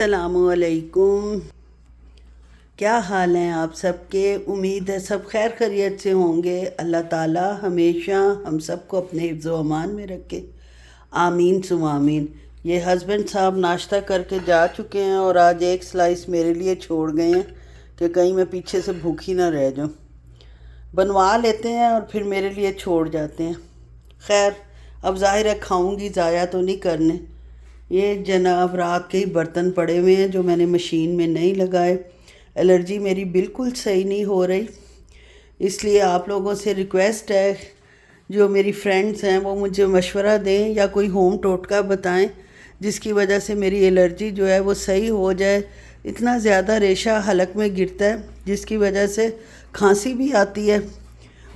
अस्सलामुअलैकुम। क्या हाल हैं आप सबके। उम्मीद है सब खैर खैरियत से होंगे। अल्लाह ताला हमेशा हम सबको अपने हिफ्ज़ व अमान में रखे, आमीन सुम आमीन। ये हस्बैंड साहब नाश्ता करके जा चुके हैं और आज एक स्लाइस मेरे लिए छोड़ गए हैं कि कहीं मैं पीछे से भूखी ना रह जाऊँ। बनवा लेते हैं और फिर मेरे लिए छोड़ जाते हैं। खैर, अब ज़ाहिर है खाऊंगी, ज़ाया तो नहीं करने। ये जनाब रात के ही बर्तन पड़े हुए हैं जो मैंने मशीन में नहीं लगाए। एलर्जी मेरी बिल्कुल सही नहीं हो रही, इसलिए आप लोगों से रिक्वेस्ट है, जो मेरी फ्रेंड्स हैं वो मुझे मशवरा दें या कोई होम टोटका बताएं जिसकी वजह से मेरी एलर्जी जो है वो सही हो जाए। इतना ज़्यादा रेशा हलक में गिरता है जिसकी वजह से खांसी भी आती है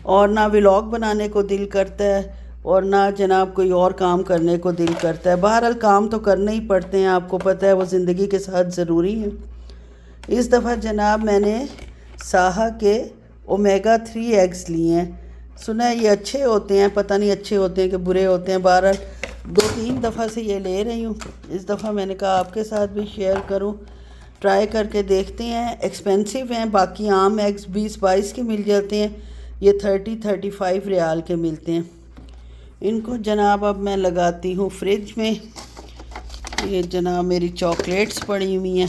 और ना व्लॉग बनाने को दिल करता है और ना जनाब कोई और काम करने को दिल करता है। बहरहाल काम तो करने ही पड़ते हैं, आपको पता है वो ज़िंदगी के साथ ज़रूरी है। इस दफ़ा जनाब मैंने साहा के ओमेगा 3 एग्स लिए हैं। सुना है ये अच्छे होते हैं, पता नहीं अच्छे होते हैं कि बुरे होते हैं। बहरहाल 2-3 दफ़ा से ये ले रही हूँ। इस दफ़ा मैंने कहा आपके साथ भी शेयर करूँ, ट्राई करके देखते हैं। एक्सपेंसिव हैं, बाकी आम एग्स 20-22 के मिल जाते हैं, ये 30-35 रियाल के मिलते हैं। इनको जनाब अब मैं लगाती हूँ फ्रिज में। ये जनाब मेरी चॉकलेट्स पड़ी हुई हैं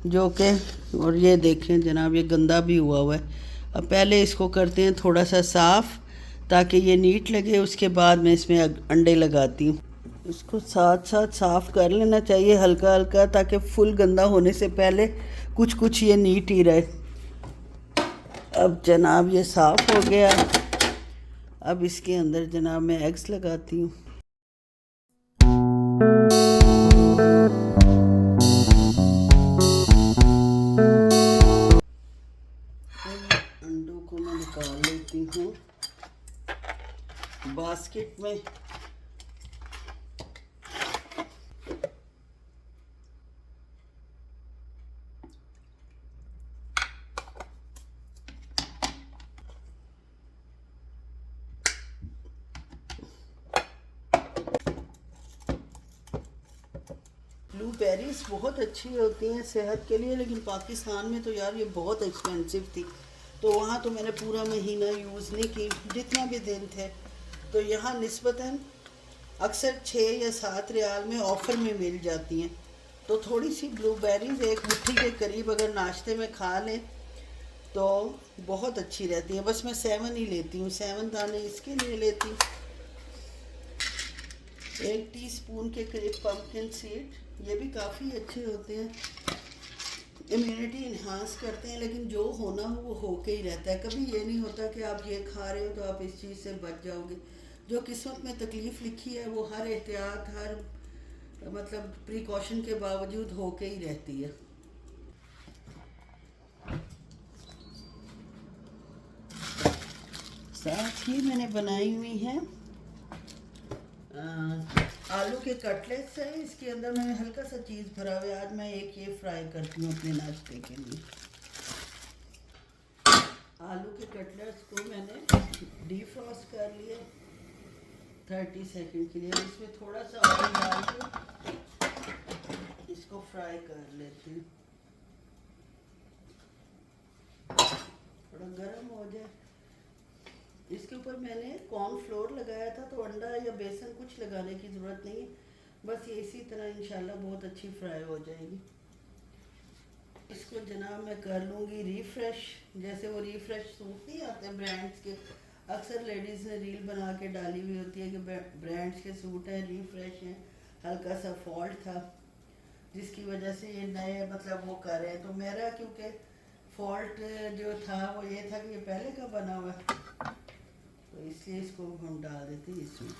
जो कि, और ये देखें जनाब ये गंदा भी हुआ है। अब पहले इसको करते हैं थोड़ा सा साफ़ ताकि ये नीट लगे, उसके बाद मैं इसमें अंडे लगाती हूँ। इसको साथ साथ साफ़ कर लेना चाहिए हल्का हल्का, ताकि फुल गंदा होने से पहले कुछ कुछ ये नीट ही रहे। अब जनाब ये साफ़ हो गया। अब इसके अंदर जनाब मैं एग्स लगाती हूँ। अंडों को मैं निकाल लेती हूँ बास्केट में। ब्लूबेरीज बहुत अच्छी होती हैं सेहत के लिए, लेकिन पाकिस्तान में तो यार ये बहुत एक्सपेंसिव थी, तो वहाँ तो मैंने पूरा महीना यूज़ नहीं की जितना भी दिन थे। तो यहाँ निस्बतन अक्सर 6 या 7 रियाल में ऑफ़र में मिल जाती हैं। तो थोड़ी सी ब्लूबेरीज एक मुट्ठी के करीब अगर नाश्ते में खा लें तो बहुत अच्छी रहती है। बस मैं 7 ही लेती हूँ, 7 दाने इसके लिए लेती हूँ। 1 टीस्पून के करीब पम्पकिन सीड, ये भी काफ़ी अच्छे होते हैं, इम्यूनिटी इन्हांस करते हैं। लेकिन जो होना हो वो होके ही रहता है। कभी ये नहीं होता कि आप ये खा रहे हो तो आप इस चीज़ से बच जाओगे। जो किस्मत में तकलीफ़ लिखी है वो हर एहतियात, हर मतलब प्रिकॉशन के बावजूद होके ही रहती है। साथ ही मैंने बनाई हुई है आलू के कटलेट्स है। इसके अंदर मैंने हल्का सा चीज़ भरा हुआ है। आज मैं एक ये फ्राई करती हूँ अपने नाश्ते के लिए। आलू के कटलेट्स को मैंने डीफ्रॉस्ट कर लिया 30 सेकंड के लिए। इसमें थोड़ा सा ऑयल डाल के इसको फ्राई कर लेती हूँ, थोड़ा गर्म हो जाए। इसके ऊपर मैंने कॉर्नफ्लोर लगाया था, तो अंडा या बेसन कुछ लगाने की ज़रूरत नहीं है। बस ये इसी तरह इंशाल्लाह बहुत अच्छी फ्राई हो जाएगी। इसको जनाब मैं कर लूँगी रिफ़्रेश। जैसे वो रिफ़्रेश सूट नहीं आते ब्रांड्स के, अक्सर लेडीज़ ने रील बना के डाली हुई होती है कि ब्रांड्स के सूट हैं, रिफ़्रेश हैं। हल्का सा फॉल्ट था जिसकी वजह से ये नए मतलब वो कर रहे हैं। तो मेरा क्योंकि फॉल्ट जो था वो ये था कि ये पहले का बना हुआ है, तो इसलिए इसको हम डाल देते हैं इसमें।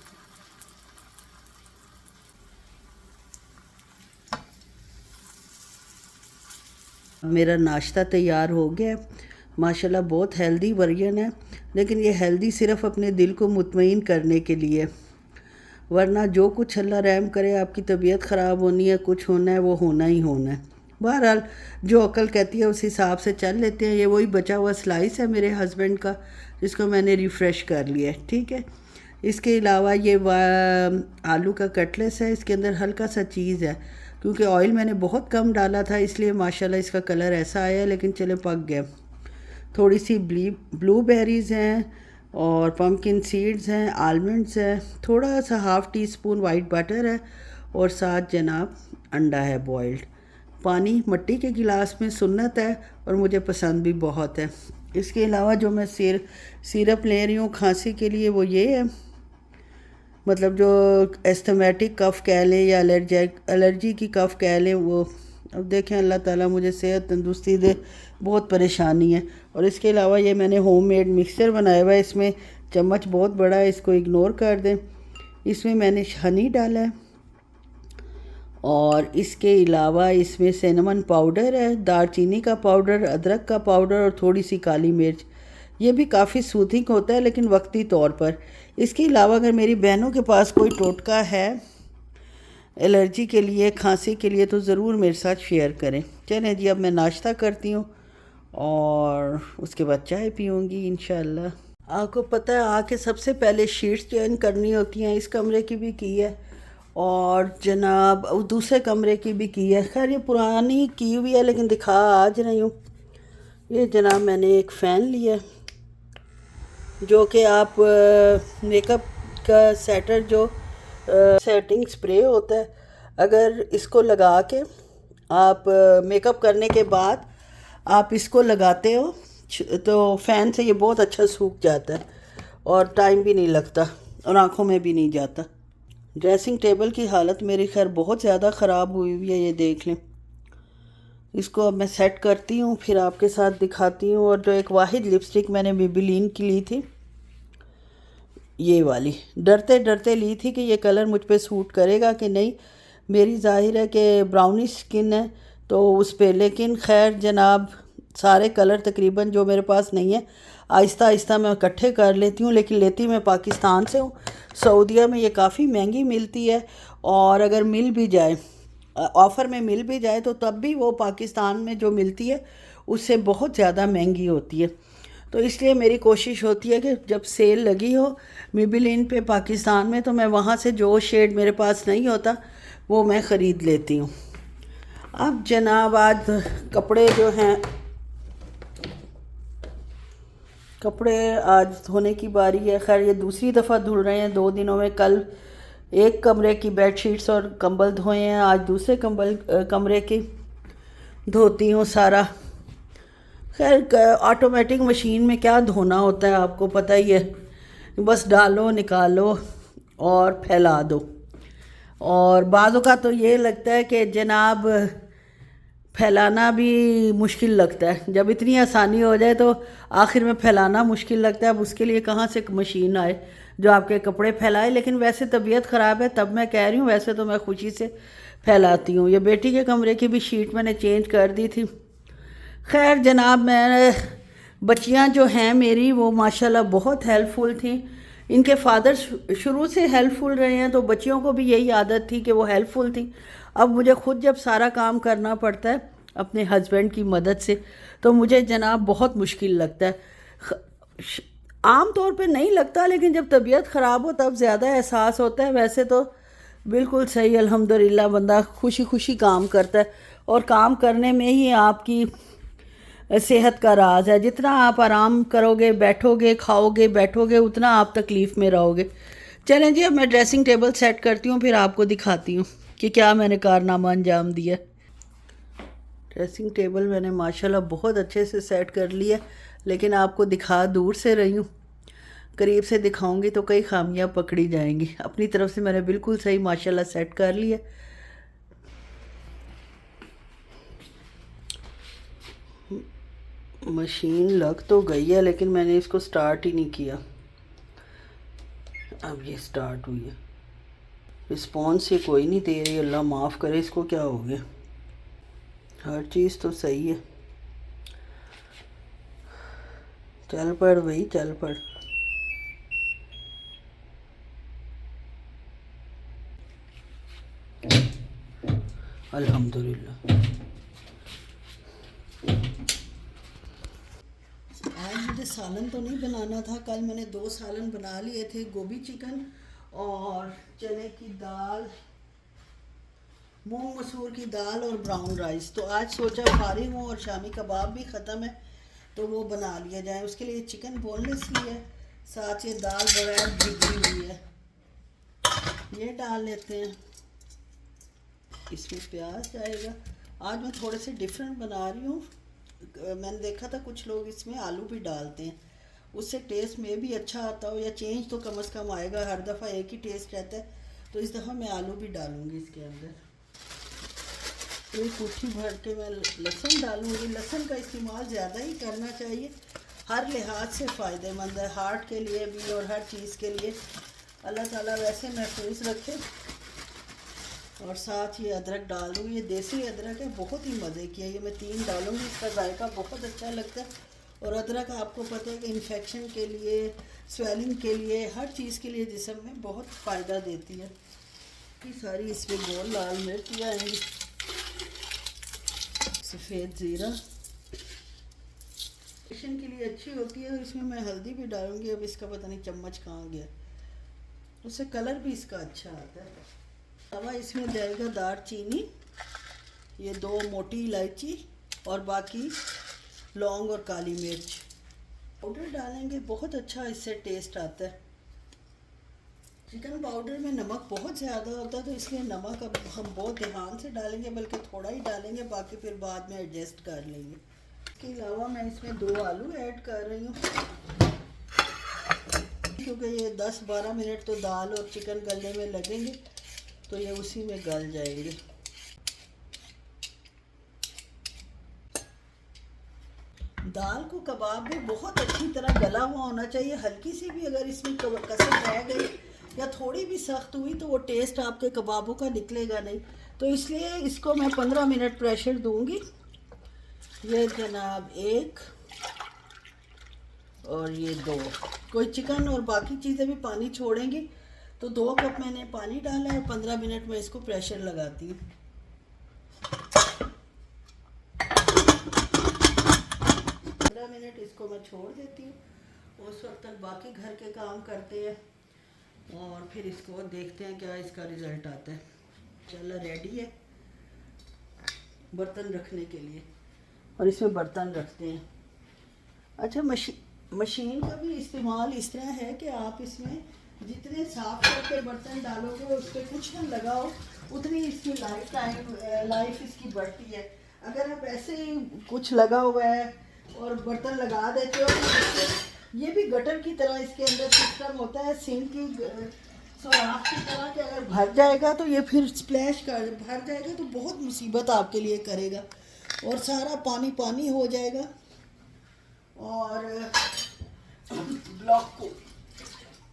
मेरा नाश्ता तैयार हो गया माशाल्लाह। बहुत हेल्दी वर्जन है, लेकिन ये हेल्दी सिर्फ़ अपने दिल को मुतमईन करने के लिए, वरना जो कुछ अल्लाह रहम करे आपकी तबीयत ख़राब होनी है, कुछ होना है, वो होना ही होना है। बहरहाल जो अकल कहती है उस हिसाब से चल लेते हैं। ये वही बचा हुआ स्लाइस है मेरे हस्बैंड का जिसको मैंने रिफ़्रेश कर लिया है, ठीक है। इसके अलावा ये आलू का कटलेस है, इसके अंदर हल्का सा चीज़ है क्योंकि ऑयल मैंने बहुत कम डाला था, इसलिए माशाल्लाह इसका कलर ऐसा आया, लेकिन चले पक गया। थोड़ी सी ब्लूबेरीज़ हैं और पम्पकिन सीड्स हैं, आलमंड्स हैं, थोड़ा सा half tea spoon white butter है और साथ जनाब अंडा है बॉइल्ड। पानी मट्टी के गिलास में सुन्नत है और मुझे पसंद भी बहुत है। इसके अलावा जो मैं सिरप ले रही हूँ खांसी के लिए वो ये है, मतलब जो एस्थमेटिक कफ़ कह लें या एलर्जी की कफ़ कह लें वो। अब देखें अल्लाह ताला मुझे सेहत तंदुरुस्ती दे, बहुत परेशानी है। और इसके अलावा ये मैंने होममेड मिक्सचर बनाया हुआ है, इसमें चम्मच बहुत बड़ा है, इसको इग्नोर कर दें। इसमें मैंने हनी डाला है और इसके अलावा इसमें सिनेमन पाउडर है, दालचीनी का पाउडर, अदरक का पाउडर और थोड़ी सी काली मिर्च। ये भी काफ़ी सूथिंग होता है लेकिन वक्ती तौर पर। इसके अलावा अगर मेरी बहनों के पास कोई टोटका है एलर्जी के लिए, खांसी के लिए, तो ज़रूर मेरे साथ शेयर करें। चलें जी, अब मैं नाश्ता करती हूँ और उसके बाद चाय पीऊँगी इंशाल्लाह। आपको पता है आके सबसे पहले शीट्स चेंज करनी होती हैं। इस कमरे की भी की है और जनाब दूसरे कमरे की भी की है। खैर ये पुरानी की हुई है लेकिन दिखा आज रही हूँ। ये जनाब मैंने एक फ़ैन लिया जो कि आप मेकअप का सेटर जो सेटिंग स्प्रे होता है, अगर इसको लगा के आप मेकअप करने के बाद आप इसको लगाते हो तो फ़ैन से ये बहुत अच्छा सूख जाता है और टाइम भी नहीं लगता और आँखों में भी नहीं जाता। ड्रेसिंग टेबल की हालत मेरी खैर बहुत ज़्यादा ख़राब हुई हुई है, ये देख लें। इसको अब मैं सेट करती हूँ फिर आपके साथ दिखाती हूँ। और जो एक वाहिद लिपस्टिक मैंने मेबेलिन की ली थी, ये वाली, डरते डरते ली थी कि ये कलर मुझ पे सूट करेगा कि नहीं। मेरी ज़ाहिर है कि ब्राउनिश स्किन है तो उस पे, लेकिन खैर जनाब सारे कलर तकरीबन जो मेरे पास नहीं है आहिस्ता आहिस्ता मैं इकट्ठे कर लेती हूँ। लेकिन लेती मैं पाकिस्तान से हूँ। सऊदीया में ये काफ़ी महंगी मिलती है और अगर मिल भी जाए, ऑफ़र में मिल भी जाए, तो तब भी वो पाकिस्तान में जो मिलती है उससे बहुत ज़्यादा महंगी होती है। तो इसलिए मेरी कोशिश होती है कि जब सेल लगी हो मेबेलिन पे पाकिस्तान में, तो मैं वहाँ से जो शेड मेरे पास नहीं होता वो मैं ख़रीद लेती हूँ। अब जनाब आज कपड़े जो हैं, कपड़े आज धोने की बारी है। खैर ये दूसरी दफ़ा धुल रहे हैं 2 दिनों में। कल एक कमरे की बेडशीट्स और कंबल धोए हैं, आज दूसरे कमरे की धोती हूँ सारा। खैर ऑटोमेटिक मशीन में क्या धोना होता है आपको पता ही है, बस डालो निकालो और फैला दो। और बाज़ों का तो ये लगता है कि जनाब फैलाना भी मुश्किल लगता है। जब इतनी आसानी हो जाए तो आखिर में फैलाना मुश्किल लगता है। अब उसके लिए कहाँ से मशीन आए जो आपके कपड़े फैलाए। लेकिन वैसे तबीयत ख़राब है तब मैं कह रही हूँ, वैसे तो मैं खुशी से फैलाती हूँ। ये बेटी के कमरे की भी शीट मैंने चेंज कर दी थी। खैर जनाब मैं, बच्चियाँ जो हैं मेरी वो माशाल्लाह बहुत हेल्पफुल थी। इनके फादर शुरू से हेल्पफुल रहे हैं तो बच्चियों को भी यही आदत थी कि वो हेल्पफुल थी। अब मुझे ख़ुद जब सारा काम करना पड़ता है अपने हस्बैंड की मदद से तो मुझे जनाब बहुत मुश्किल लगता है। आम तौर पे नहीं लगता लेकिन जब तबीयत ख़राब हो तब ज़्यादा एहसास होता है। वैसे तो बिल्कुल सही अल्हम्दुलिल्लाह बंदा खुशी खुशी काम करता है और काम करने में ही आपकी सेहत का राज है। जितना आप आराम करोगे, बैठोगे, खाओगे, बैठोगे, उतना आप तकलीफ़ में रहोगे। चलें जी, अब मैं ड्रेसिंग टेबल सेट करती हूँ फिर आपको दिखाती हूँ कि क्या मैंने कारनामा अंजाम दिया। ड्रेसिंग टेबल मैंने माशाल्लाह बहुत अच्छे से सेट कर लिया, लेकिन आपको दिखा दूर से रही हूँ, करीब से दिखाऊंगी तो कई खामियां पकड़ी जाएंगी। अपनी तरफ से मैंने बिल्कुल सही माशाल्लाह सेट कर लिया। मशीन लग तो गई है लेकिन मैंने इसको स्टार्ट ही नहीं किया। अब ये स्टार्ट हुई है, रिस्पॉन्स ये कोई नहीं दे रही। अल्लाह माफ़ करे, इसको क्या हो गया। हर चीज़ तो सही है। चल पड़ भाई चल पड़। अल्हम्दुलिल्लाह। आज मुझे सालन तो नहीं बनाना था, कल मैंने 2 सालन बना लिए थे, गोभी चिकन और चने की दाल मूंग मसूर की दाल और ब्राउन राइस। तो आज सोचा फारिग हूँ और शामी कबाब भी ख़त्म है तो वो बना लिया जाए। उसके लिए चिकन बोनलेस ली है, साथ ये दाल बगैर भिगी हुई है, ये डाल लेते हैं। इसमें प्याज जाएगा। आज मैं थोड़े से डिफरेंट बना रही हूँ। मैंने देखा था कुछ लोग इसमें आलू भी डालते हैं, उससे टेस्ट में भी अच्छा आता हो, या चेंज तो कम से कम आएगा। हर दफ़ा एक ही टेस्ट रहता है, तो इस दफ़ा मैं आलू भी डालूँगी इसके अंदर। एक मुट्ठी भर के मैं लहसुन डालूँगी। लहसुन का इस्तेमाल ज़्यादा ही करना चाहिए, हर लिहाज से फ़ायदेमंद है, हार्ट के लिए भी और हर चीज़ के लिए। अल्लाह ताला वैसे महफूज रखे। और साथ ये अदरक डाल दूँगी, ये देसी अदरक है, बहुत ही मज़े की है। ये मैं 3 डालूँगी, इसका जायका बहुत अच्छा लगता है। और अदरक आपको पता है कि इन्फेक्शन के लिए, स्वेलिंग के लिए, हर चीज़ के लिए जिस्म में बहुत फ़ायदा देती है। ये सारी इसमें गोल लाल मिर्च आएंगी, सफ़ेद ज़ीरा किचन के लिए अच्छी होती है। इसमें मैं हल्दी भी डालूँगी, अब इसका पता नहीं चम्मच कहाँ गया, उससे कलर भी इसका अच्छा आता है। अब इसमें जाएगा दालचीनी, ये 2 मोटी इलायची और बाकी लौंग और काली मिर्च पाउडर डालेंगे, बहुत अच्छा इससे टेस्ट आता है। चिकन पाउडर में नमक बहुत ज़्यादा होता है, तो इसलिए नमक अब हम बहुत ध्यान से डालेंगे, बल्कि थोड़ा ही डालेंगे, बाकी फिर बाद में एडजस्ट कर लेंगे। इसके अलावा मैं इसमें 2 आलू ऐड कर रही हूँ, क्योंकि ये 10-12 मिनट तो दाल और चिकन गलने में लगेंगे, तो ये उसी में गल जाएंगे। दाल को कबाब में बहुत अच्छी तरह गला हुआ होना चाहिए। हल्की सी भी अगर इसमें कसर रह गई या थोड़ी भी सख्त हुई तो वो टेस्ट आपके कबाबों का निकलेगा नहीं। तो इसलिए इसको मैं 15 मिनट प्रेशर दूंगी। ये जनाब 1 और ये 2, कोई चिकन और बाकी चीज़ें भी पानी छोड़ेंगी, तो 2 कप मैंने पानी डाला है। 15 मिनट में इसको प्रेशर लगाती हूँ। 15 मिनट इसको मैं छोड़ देती हूँ। उस वक्त तक बाकी घर के काम करते हैं और फिर इसको देखते हैं क्या इसका रिज़ल्ट आता है। चलो रेडी है बर्तन रखने के लिए, और इसमें बर्तन रखते हैं। अच्छा, मशीन का भी इस्तेमाल इस तरह है कि आप इसमें जितने साफ करके बर्तन डालोगे उस पर कुछ ना लगाओ, उतनी इसकी लाइफ इसकी बढ़ती है। अगर आप ऐसे ही कुछ लगा हुआ है और बर्तन लगा देते हो, तो ये भी गटर की तरह इसके अंदर सिस्टम होता है, सिंक की सुराख की तरह, कि अगर भर जाएगा तो ये फिर स्प्लैश कर भर जाएगा तो बहुत मुसीबत आपके लिए करेगा, और सारा पानी पानी हो जाएगा और ब्लॉक को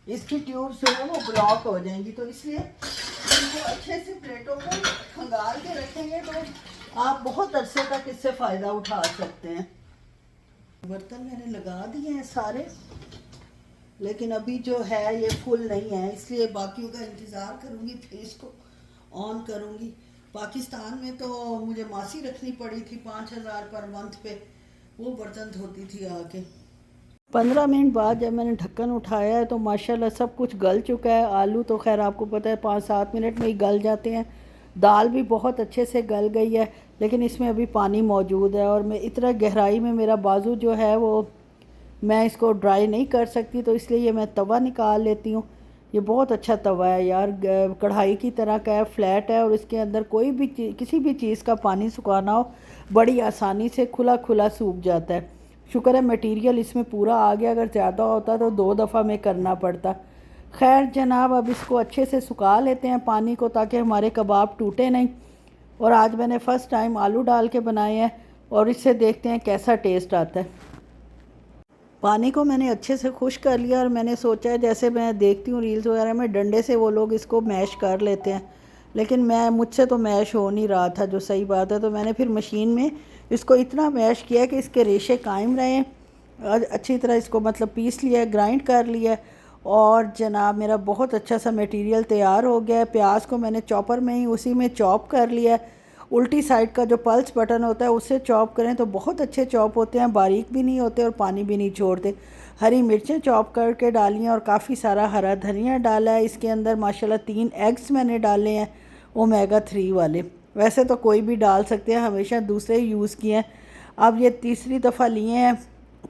इसकी ट्यूब जो है वो ब्लॉक हो जाएंगी। तो इसलिए इनको अच्छे से प्लेटों को खंगाल के रखेंगे तो आप बहुत अरसे तक इससे फ़ायदा उठा सकते हैं। बर्तन मैंने लगा दिए हैं सारे, लेकिन अभी जो है ये फुल नहीं है, इसलिए बाकियों का इंतज़ार करूँगी, फिर इसको ऑन करूँगी। पाकिस्तान में तो मुझे मासी रखनी पड़ी थी 5000 पर मंथ पे, वो बर्तन धोती थी आके। 15 मिनट बाद जब मैंने ढक्कन उठाया है तो माशाल्लाह सब कुछ गल चुका है। आलू तो खैर आपको पता है 5-7 मिनट में ही गल जाते हैं, दाल भी बहुत अच्छे से गल गई है, लेकिन इसमें अभी पानी मौजूद है। और मैं इतना गहराई में मेरा बाजू जो है वो मैं इसको ड्राई नहीं कर सकती, तो इसलिए ये मैं तवा निकाल लेती हूँ। ये बहुत अच्छा तवा है यार, कढ़ाई की तरह का है, फ्लैट है, और इसके अंदर कोई भी किसी भी चीज़ का पानी सुखाना हो बड़ी आसानी से खुला खुला सूख जाता है। शुक्र है मटेरियल इसमें पूरा आ गया, अगर ज़्यादा होता तो 2 दफ़ा में करना पड़ता। खैर जनाब, अब इसको अच्छे से सुखा लेते हैं पानी को, ताकि हमारे कबाब टूटे नहीं। और आज मैंने फ़र्स्ट टाइम आलू डाल के बनाए हैं, और इससे देखते हैं कैसा टेस्ट आता है। पानी को मैंने अच्छे से खुश कर लिया, और मैंने सोचा जैसे मैं देखती हूँ रील्स वगैरह में, डंडे से वो लोग इसको मैश कर लेते हैं, लेकिन मुझसे तो मैश हो नहीं रहा था, जो सही बात है। तो मैंने फिर मशीन में इसको इतना मैश किया कि इसके रेशे कायम रहें, अच्छी तरह इसको मतलब पीस लिया, ग्राइंड कर लिया, और जनाब मेरा बहुत अच्छा सा मटेरियल तैयार हो गया है। प्याज को मैंने चॉपर में ही उसी में चॉप कर लिया। उल्टी साइड का जो पल्स बटन होता है उससे चॉप करें तो बहुत अच्छे चॉप होते हैं, बारीक भी नहीं होते और पानी भी नहीं छोड़ते। हरी मिर्चें चॉप करके डाली हैं, और काफ़ी सारा हरा धनिया डाला है इसके अंदर। माशाल्लाह 3 एग्स मैंने डाले हैं ओमेगा 3 वाले। वैसे तो कोई भी डाल सकते हैं, हमेशा दूसरे ही यूज़ किए हैं। अब ये तीसरी दफ़ा लिए हैं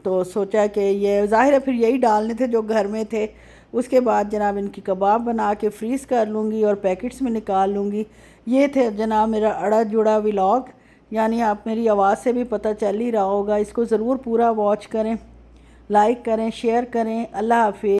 तो सोचा कि ये ज़ाहिर है फिर यही डालने थे जो घर में थे। उसके बाद जनाब इनकी कबाब बना के फ्रीज़ कर लूँगी और पैकेट्स में निकाल लूँगी। ये थे जनाब मेरा अड़ा जुड़ा व्लॉग, यानी आप मेरी आवाज़ से भी पता चल ही रहा होगा। इसको ज़रूर पूरा वॉच करें, लाइक करें, शेयर करें। अल्लाह हाफिज़।